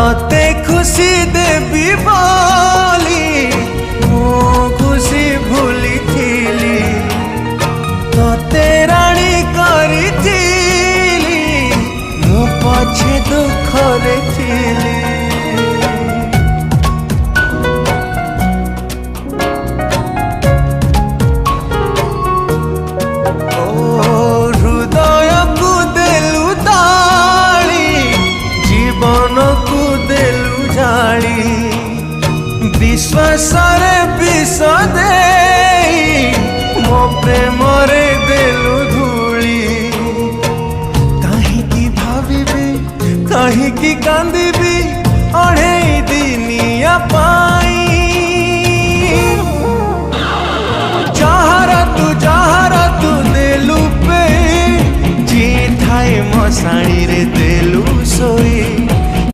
तते खुशी देवी बोली मो खुशी भूली थीली तते राणी करी थीली मो पछे दुख रे थीली। विश्वास विष दे मो प्रेम रे देलु धूली कहीं भावी कहीं कांदी अढ़े दिनिया पाई जहारा तू देलु पे जी थाए मशाणी रे देलु सोई।